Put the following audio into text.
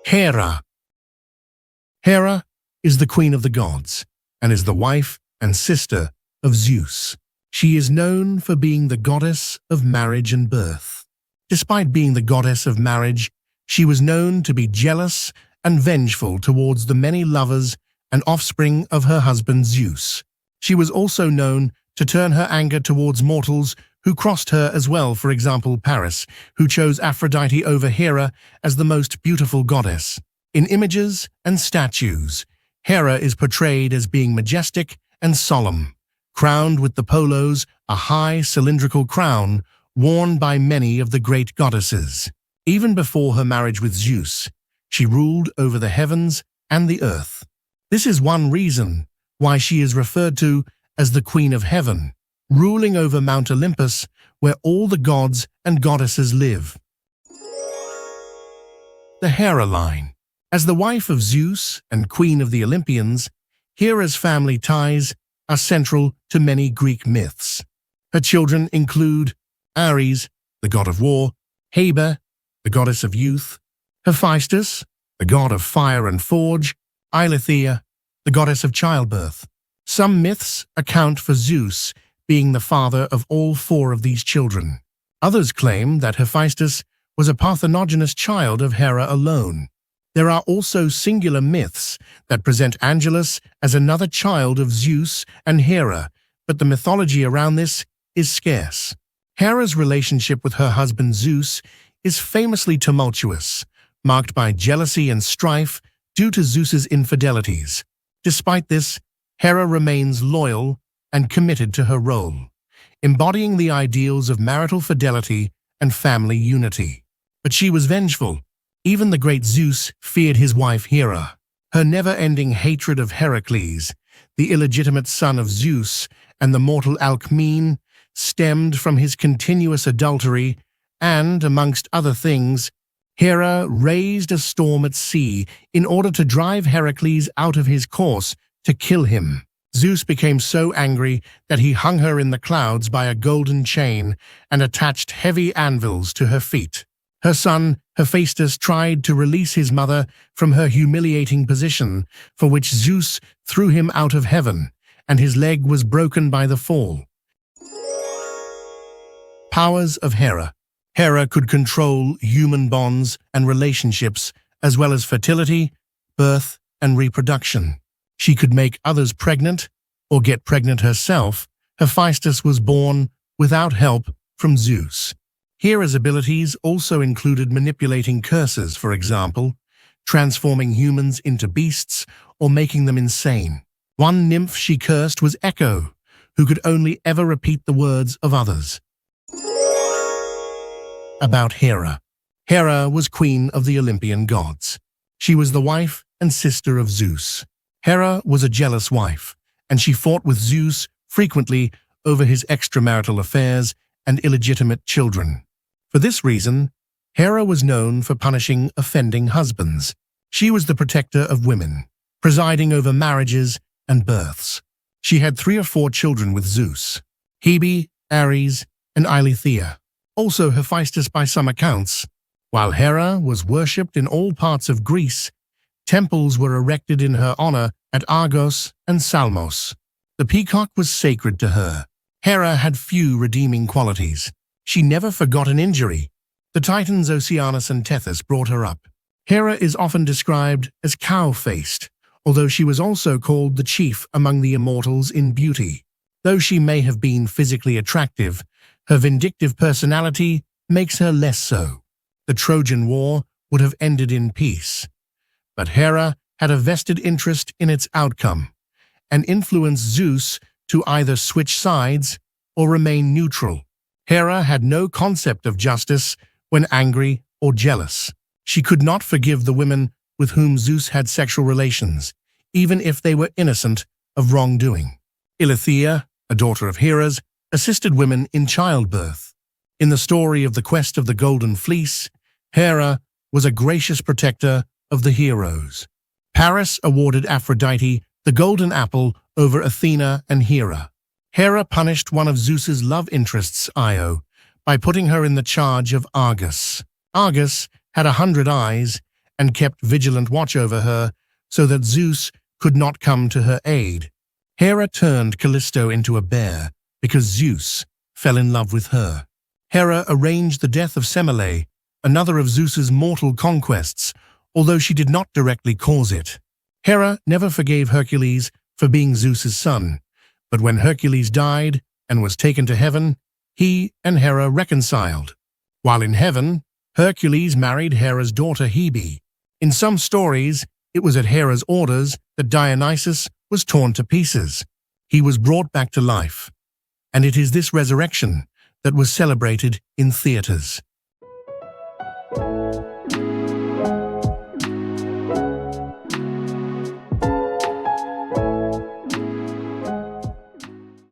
Hera. Hera is the queen of the gods and is the wife and sister of Zeus. She is known for being the goddess of marriage and birth. Despite being the goddess of marriage, she was known to be jealous and vengeful towards the many lovers and offspring of her husband Zeus. She was also known to turn her anger towards mortals who crossed her as well, for example Paris, who chose Aphrodite over Hera as the most beautiful goddess. In images and statues, Hera is portrayed as being majestic and solemn, crowned with the polos, a high cylindrical crown worn by many of the great goddesses. Even before her marriage with Zeus, she ruled over the heavens and the earth. This is one reason why she is referred to as the Queen of Heaven, ruling over Mount Olympus, where all the gods and goddesses live. The Hera line. As the wife of Zeus and queen of the Olympians, Hera's family ties are central to many Greek myths. Her children include Ares, the god of war, Hera, the goddess of youth, Hephaestus, the god of fire and forge, Eileithyia, the goddess of childbirth. Some myths account for Zeus being the father of all four of these children. Others claim that Hephaestus was a parthenogenous child of Hera alone. There are also singular myths that present Angelus as another child of Zeus and Hera, but the mythology around this is scarce. Hera's relationship with her husband Zeus is famously tumultuous, marked by jealousy and strife due to Zeus's infidelities. Despite this, Hera remains loyal and committed to her role, embodying the ideals of marital fidelity and family unity. But she was vengeful. Even the great Zeus feared his wife Hera. Her never-ending hatred of Heracles, the illegitimate son of Zeus, and the mortal Alcmene stemmed from his continuous adultery and, amongst other things, Hera raised a storm at sea in order to drive Heracles out of his course to kill him. Zeus became so angry that he hung her in the clouds by a golden chain and attached heavy anvils to her feet. Her son, Hephaestus, tried to release his mother from her humiliating position, for which Zeus threw him out of heaven, and his leg was broken by the fall. Powers of Hera. Hera could control human bonds and relationships, as well as fertility, birth, and reproduction. She could make others pregnant or get pregnant herself. Hephaestus was born without help from Zeus. Hera's abilities also included manipulating curses, for example, transforming humans into beasts or making them insane. One nymph she cursed was Echo, who could only ever repeat the words of others. About Hera. Hera was queen of the Olympian gods. She was the wife and sister of Zeus. Hera was a jealous wife, and she fought with Zeus frequently over his extramarital affairs and illegitimate children. For this reason, Hera was known for punishing offending husbands. She was the protector of women, presiding over marriages and births. She had 3 or 4 children with Zeus: Hebe, Ares, and Eileithyia. Also Hephaestus by some accounts. While Hera was worshipped in all parts of Greece, temples were erected in her honor at Argos and Salmos. The peacock was sacred to her. Hera had few redeeming qualities. She never forgot an injury. The Titans Oceanus and Tethys brought her up. Hera is often described as cow-faced, although she was also called the chief among the immortals in beauty. Though she may have been physically attractive, her vindictive personality makes her less so. The Trojan War would have ended in peace, but Hera had a vested interest in its outcome and influenced Zeus to either switch sides or remain neutral. Hera had no concept of justice when angry or jealous. She could not forgive the women with whom Zeus had sexual relations, even if they were innocent of wrongdoing. Eileithyia, a daughter of Hera's, assisted women in childbirth. In the story of the quest of the Golden Fleece, Hera was a gracious protector of the heroes. Paris awarded Aphrodite the golden apple over Athena and Hera. Hera punished one of Zeus's love interests, Io, by putting her in the charge of Argus. Argus had 100 eyes and kept vigilant watch over her so that Zeus could not come to her aid. Hera turned Callisto into a bear because Zeus fell in love with her. Hera arranged the death of Semele, another of Zeus's mortal conquests, although she did not directly cause it. Hera never forgave Hercules for being Zeus's son, but when Hercules died and was taken to heaven, he and Hera reconciled. While in heaven, Hercules married Hera's daughter Hebe. In some stories, it was at Hera's orders that Dionysus was torn to pieces. He was brought back to life, and it is this resurrection that was celebrated in theaters.